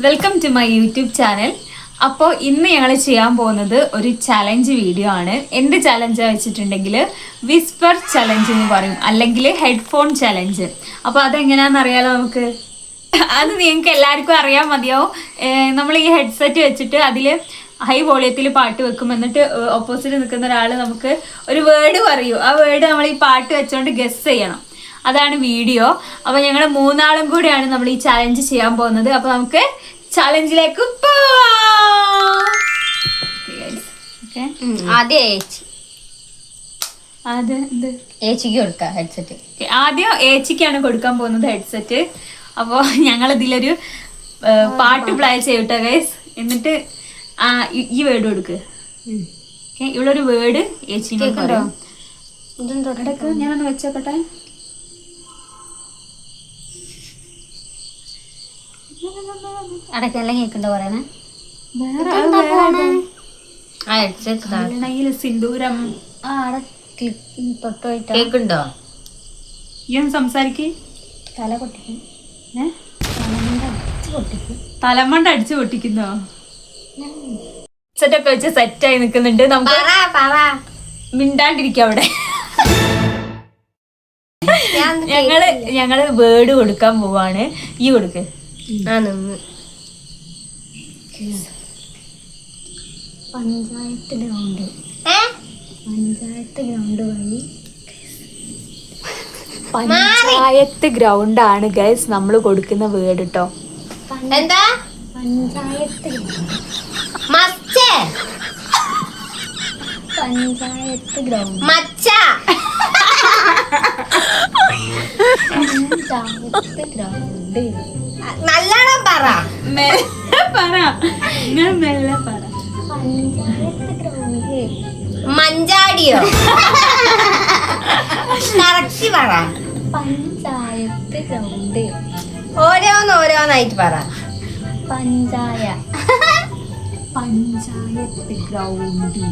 Welcome to my YouTube channel. അപ്പോൾ ഇന്ന് ഞങ്ങൾ ചെയ്യാൻ പോകുന്നത് ഒരു ചലഞ്ച് വീഡിയോ ആണ്. എന്ത് ചലഞ്ച് വെച്ചിട്ടുണ്ടെങ്കിൽ വിസ്പർ ചലഞ്ച് എന്ന് പറയും, അല്ലെങ്കിൽ ഹെഡ്ഫോൺ ചലഞ്ച്. അപ്പോൾ അതെങ്ങനെയാണെന്ന് അറിയാലോ നമുക്ക്. അത് നിങ്ങൾക്ക് എല്ലാവർക്കും അറിയാൻ മതിയാവും. നമ്മൾ ഈ ഹെഡ്സെറ്റ് വെച്ചിട്ട് അതിൽ ഹൈ വോളിയത്തിൽ പാട്ട് വെക്കും. എന്നിട്ട് ഓപ്പോസിറ്റ് നിൽക്കുന്ന ഒരാൾ നമുക്ക് ഒരു വേർഡ് പറയൂ. ആ വേർഡ് നമ്മൾ ഈ പാട്ട് വെച്ചുകൊണ്ട് ഗസ് ചെയ്യണം. അതാണ് വീഡിയോ. അപ്പോൾ ഞങ്ങൾ മൂന്നാളും കൂടിയാണ് നമ്മൾ ഈ ചലഞ്ച് ചെയ്യാൻ പോകുന്നത്. അപ്പോൾ നമുക്ക് ചലഞ്ചിലേക്ക് ആദ്യം ഏച്ചിക്കാണ് കൊടുക്കാൻ പോകുന്നത് ഹെഡ്സെറ്റ്. അപ്പോൾ ഞങ്ങൾ ഇതിലൊരു പാട്ട് പ്ലേ ചെയ്യട്ടെ ഗൈസ്. എന്നിട്ട് ഈ വേർഡ് കൊടുക്ക്. ഇവളൊരു വേർഡ് ഏച്ചിനെ പറയും. ഞാനൊന്ന് വെച്ചോട്ടെ. അടക്കെല്ലാം കേൾക്കണ്ടോ പറയണേ? സിന്ദൂരം തൊട്ടുപോയിട്ട് കേൾക്കുണ്ടോ? ഈ സംസാരിക്ക്. തല പൊട്ടിക്കും. തലമണ്ട അടിച്ചു പൊട്ടിക്കുന്നോ? സെറ്റൊക്കെ വെച്ച് സെറ്റായി നിക്കുന്നുണ്ട്. നമുക്ക് മിണ്ടാണ്ടിരിക്കാം അവിടെ. ഞങ്ങള് വേർഡ് കൊടുക്കാൻ പോവാണ്. ഈ കൊടുക്ക്. പഞ്ചായത്ത് ഗ്രൗണ്ട്. പഞ്ചായത്ത് ഗ്രൗണ്ട് വഴി. പഞ്ചായത്ത് ഗ്രൗണ്ട് ആണ് ഗൈസ് നമ്മൾ കൊടുക്കുന്ന വേർഡ് കേട്ടോ. എന്താ പഞ്ചായത്ത് പഞ്ചായത്ത് ഗ്രൗണ്ട്. പഞ്ചായത്ത് ഗ്രൗണ്ട്. നല്ലോണം പറ. മെല്ലെ പറ. പഞ്ചായത്ത് ഗ്രൗണ്ട്. മഞ്ചാടിയോ? കറക്റ്റ് പറ. പഞ്ചായത്ത് ഗ്രൗണ്ട്. ഓരോന്നായിട്ട് പറ. പഞ്ചായത്ത് ഗ്രൗണ്ട്.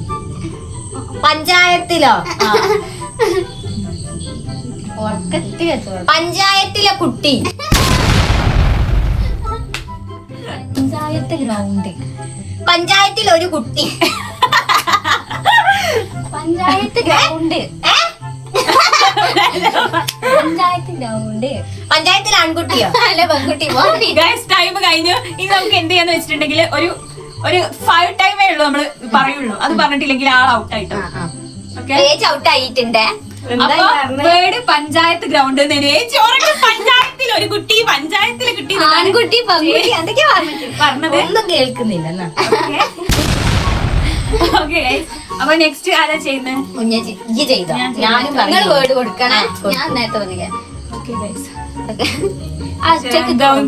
പഞ്ചായത്തിലോ? പഞ്ചായത്തിലെ കുട്ടി. പഞ്ചായത്ത് ഗ്രൗണ്ട്. പഞ്ചായത്തിൽ ഒരു കുട്ടി. പഞ്ചായത്ത് ഗ്രൗണ്ട്. പഞ്ചായത്ത് ഗ്രൗണ്ട്. പഞ്ചായത്തിൽ ആൺകുട്ടിയോ? അല്ല പെൺകുട്ടി. ടൈം കഴിഞ്ഞു. ഇനി നമുക്ക് എന്ത് ചെയ്യാന്ന് വെച്ചിട്ടുണ്ടെങ്കിൽ ഒരു 5 ടൈമേ ഉള്ളൂ നമ്മൾ പറയുള്ളൂ. അത് പറഞ്ഞിട്ടില്ലെങ്കിൽ ആൾ ഔട്ട് ആയിട്ടോ. ഔട്ട് ആയിട്ടുണ്ട്. Word panchayat ground. പഞ്ചായത്തിൽ ഒരു കുട്ടി, പഞ്ചായത്തിൽ കിട്ടി, ആൺകുട്ടി പെൺകുട്ടി എന്തൊക്കെയാ പറഞ്ഞത് ഒന്നും കേൾക്കുന്നില്ല. അപ്പൊ നെക്സ്റ്റ് ആരാ ചെയ്യുന്നത്? ഞാനും വേർഡ് കൊടുക്കണേ. ഞാൻ നേരത്തെ പറഞ്ഞില്ലേ.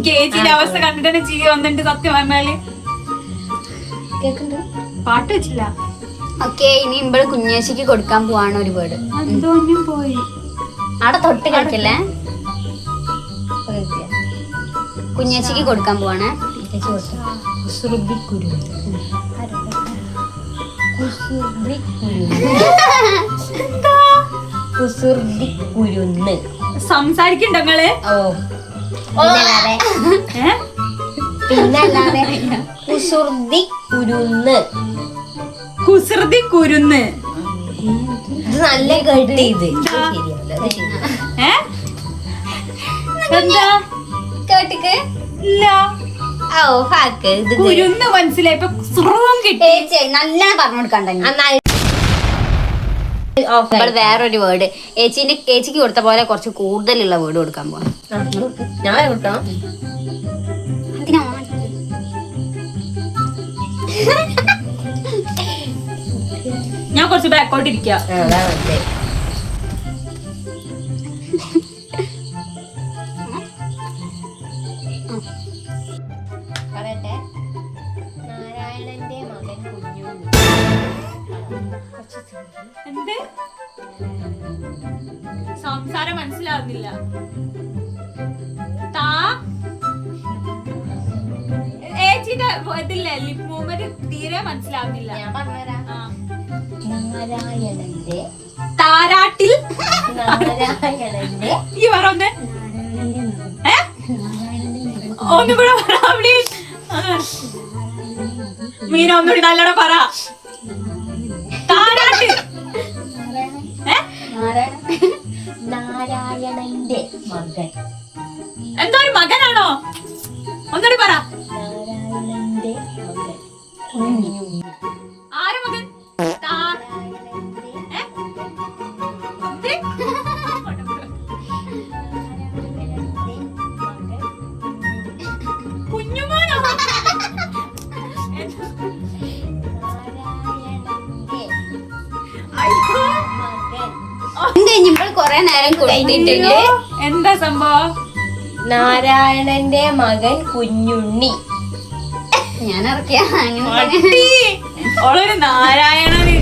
ചേച്ചിന്റെ അവസ്ഥ കണ്ടിട്ട് ചെയ്യ വന്നിട്ട് സത്യം പറഞ്ഞാല് പാട്ട് വെച്ചില്ല. ഓക്കെ, ഇനി ഇവിടെ കുഞ്ഞേച്ചിക്ക് കൊടുക്കാൻ പോവാണ് ഒരു വേർഡ്. പോയി അവിടെ തൊട്ട് കളിക്കല്ലേ. കുഞ്ഞേച്ചിക്ക് കൊടുക്കാൻ പോവാണ്. സംസാരിക്കണ്ടോ നിങ്ങള്? പിന്നല്ലാതെ കുസൃതി കുരുന്ന്. കുസൃതി കുരുന്ന്. ഇത് നല്ല കേട്ട്. ഇത് എന്താ കേട്ടിക്ക്? ഇല്ല. കുരുന്ന് മനസ്സിലായി. ഇപ്പൊ കിട്ടി. നല്ല പറഞ്ഞു കൊടുക്കണ്ട. വേറൊരു വേർഡ് ഏച്ചിക്ക് കൊടുത്ത പോലെ കുറച്ച് കൂടുതലുള്ള വേർഡ് കൊടുക്കാൻ പോവാ. ഞാൻ കിട്ടോ? ഞാൻ കുറച്ച് ബാക്കോട്ട് ഇരിക്കാം. നാരായണന്റെ മകൻ കുഞ്ഞു. എന്ത് സംസാരം മനസ്സിലാവുന്നില്ല. ഏച്ചിന്റെ ഇതില്ലേ ലിപ് മൂവ്മെന്റ് തീരെ മനസ്സിലാവുന്നില്ല. ഞാൻ പറഞ്ഞുതരാം. നാരായണന്റെ താരാട്ടിൽ നാരായണന്റെ ഈ പറഞ്ഞ ഒന്നും കൂടെ മീന ഒന്നുകൂടി നല്ലോണം പറ. താരാട്ട്. നാരായണന്റെ മകൻ. എന്തോ ഒരു മകനാണോ? ഒന്നുകൂടി പറ. നാരായണന്റെ മകൻ കുഞ്ഞുണ്ണി. ആര് മകൻ? കുഞ്ഞുമോനോ? നമ്മൾ കൊറേ നേരം കൊടുത്തിട്ടുണ്ട്. എന്താ സംഭവം? നാരായണന്റെ മകൻ കുഞ്ഞുണ്ണി. ഞാൻ ഇറക്കിയ പട്ടി. ഓളൊരു നാരായണന്.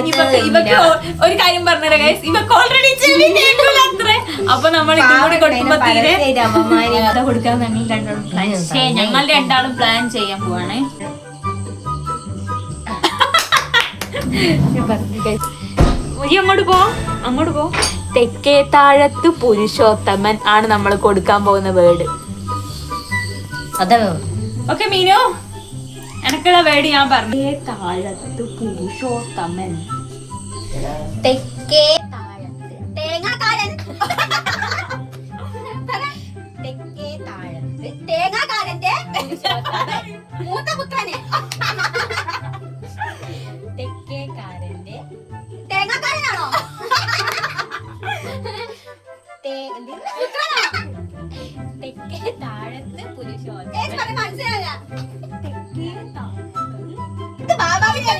ഇവക്ക് ഒരു കാര്യം പറഞ്ഞുതരാം ഗൈസ്, ഇവക്ക് ഓൾറെഡി അത്രേ. അപ്പൊ നമ്മൾ ഇതും കൂടി കൊടുക്കുമ്പോ തീരെ കൊടുക്കാൻ ഞങ്ങൾ രണ്ടാളും പ്ലാൻ ചെയ്യാൻ പോവാണ്. അങ്ങോട്ട് പോ. തെക്കേ താഴത്ത് പുരുഷോത്തമൻ ആണ് നമ്മൾ കൊടുക്കാൻ പോകുന്ന വേർഡ്. അതെ. ഓക്കെ മീനു, എനക്കുള്ള വേർഡ് ഞാൻ പറഞ്ഞു. താഴത്ത് പുരുഷോത്തമൻ. തെക്കേ താഴത്ത് തേങ്ങാക്കാരൻ. തെക്കേ താഴത്ത് തേങ്ങാക്കാരന്റെ മൂത്ത പുത്രനെ. തെക്കേക്കാരന്റെ തേങ്ങാക്കാരനാണോ? തെക്കേ താഴത്ത് പുരുഷോത്തമൻ. മനസ്സിലായ തെക്കേ താഴത്ത് ഇത് ബാബാവിന്റെ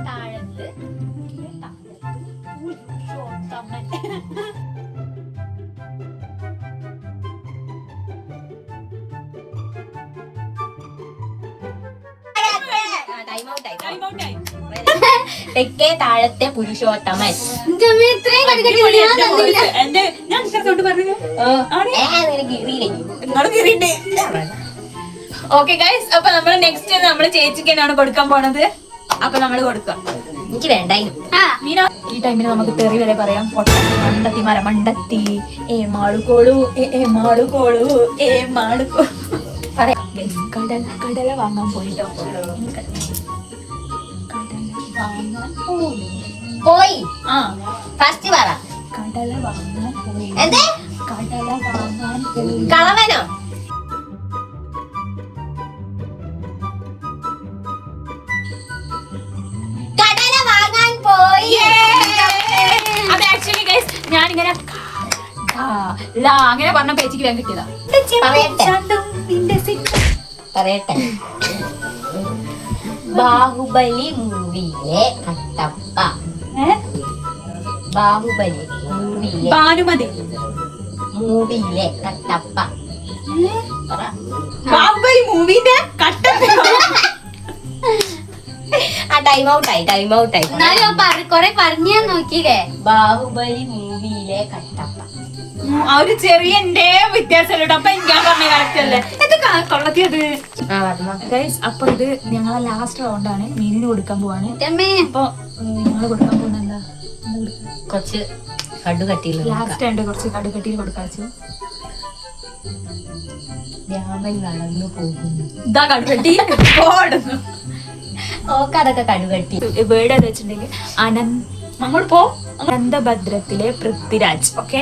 താഴത്ത് പുരുഷോത്തമൻ. തെക്കേ താഴത്തെ പുരുഷോത്തമൻ. ഞാൻ പറഞ്ഞു. ഓക്കെ ഗൈസ്, അപ്പൊ നമ്മള് നെക്സ്റ്റ് നമ്മള് ചേച്ചിക്കാണ് കൊടുക്കാൻ പോണത്. അപ്പൊ നമ്മള് കൊടുക്കാം. എനിക്ക് വേണ്ടായിരുന്നു. മീന, ഈ ടൈമിന് നമുക്ക് തെറി വരെ പറയാം. മണ്ടത്തി മര മണ്ടത്തി, ഏ മാളുകോളു, ഏ മാളുകോളു, ഏ മാളുകോളു പറയാം. കടല കടല വാങ്ങാൻ പോയിട്ടോ. പോയി. ആ ഫസ്റ്റ് പറ. കടല വാങ്ങാൻ പോയി. എന്തേ? കടല വാങ്ങാൻ പോയി. കളവനോ? കടല വാങ്ങാൻ പോയി. അത് ആക്ച്വലി ഗൈസ് ഞാനിങ്ങനെ അങ്ങനെ പറഞ്ഞ പേച്ചിക്ക് വേഗം കിട്ടിയതാ. പറയട്ടെ. ബാഹുബലി മൂവിയിലെ കട്ടപ്പ. ബാഹുബലി മൂവിയിലെ ഭാനുമതി. മൂവിയിലെ കട്ടപ്പ. ബാഹുബലി മൂവിന്റെ കട്ടപ്പ. ആ ടൈം ഔട്ടായി. കൊറേ പറഞ്ഞു നോക്കിയില്ലേ. ബാഹുബലി മൂവിയിലെ കട്ടപ്പ. ആ ഒരു ചെറിയ വ്യത്യാസമല്ലോ. അപ്പൊ ഞാൻ പറഞ്ഞ കറക്റ്റ് അല്ലേ? ഇത് കൊള്ളത്തിയത് ഗൈസ്. അപ്പൊ ഇത് ഞങ്ങളെ ലാസ്റ്റ് റൗണ്ടാണ്. മീനിന് കൊടുക്കാൻ പോവാണ്. അപ്പൊ ഞങ്ങള് കൊടുക്കാൻ പോകുന്ന എന്താ? കുറച്ച് കടുകട്ടിയിൽ ലാസ്റ്റ് ഉണ്ട്. കുറച്ച് കടുകട്ടിയിൽ കൊടുക്കാച്ചു. രാമൻ നടന്നു പോകുന്നു. ഇതാ കടുകട്ടി. ഓക്കതൊക്കെ കടുകട്ടി. വേർഡ് എന്ന് വെച്ചിട്ടുണ്ടെങ്കിൽ അങ്ങോട്ട് പോ. അനന്തഭദ്രത്തിലെ പൃഥ്വിരാജ്. ഓക്കെ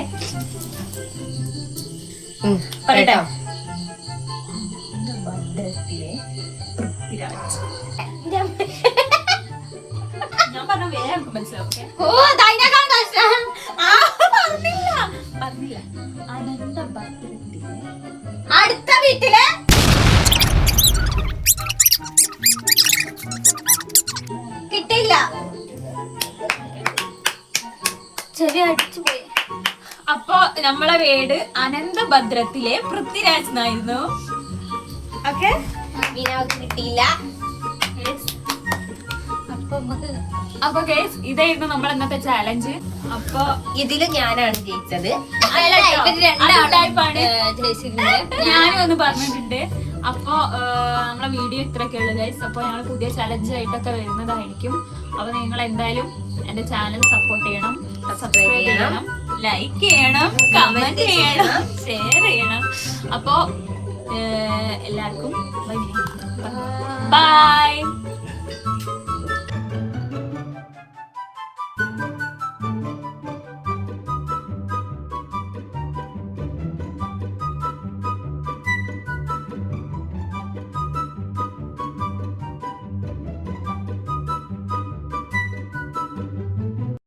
പറയട്ടെ. അനന്തഭദ്രത്തിലെ പൃഥ്വിരാജ്. ഞാൻ പറഞ്ഞ വേറെ മനസ്സിലാവും. പറഞ്ഞില്ല. അനന്തഭദ്രത്തിലെ അടുത്ത വീട്ടില് കിട്ടില്ല. ചെറിയ അടിച്ചു പോയി. അപ്പൊ നമ്മളെ വീട് അനന്തഭദ്രത്തിലെ പൃഥ്വിരാജ് എന്നായിരുന്നു. ഓക്കെ കിട്ടിയില്ല. അപ്പൊ ഗൈസ് ഇതായിരുന്നു നമ്മൾ ഇന്നത്തെ ചാലഞ്ച്. അപ്പൊ ഇതില് ഞാനാണ് ജയിച്ചത്. ഞാനും ഒന്ന് പറഞ്ഞിട്ടുണ്ട്. അപ്പൊ നമ്മളെ വീഡിയോ ഇത്രയൊക്കെ ഉള്ളു ഗൈസ്. അപ്പൊ ഞങ്ങൾ പുതിയ ചാലഞ്ച് ആയിട്ടൊക്കെ വരുന്നതായിരിക്കും. അപ്പൊ നിങ്ങൾ എന്തായാലും എന്റെ ചാനൽ സപ്പോർട്ട് ചെയ്യണം, സബ്സ്ക്രൈബ് ചെയ്യണം. ലൈക്ക് ചെയ്യണം, കമന്റ് ചെയ്യണം, ഷെയർ ചെയ്യണം. അപ്പോ എല്ലാവർക്കും ബൈ.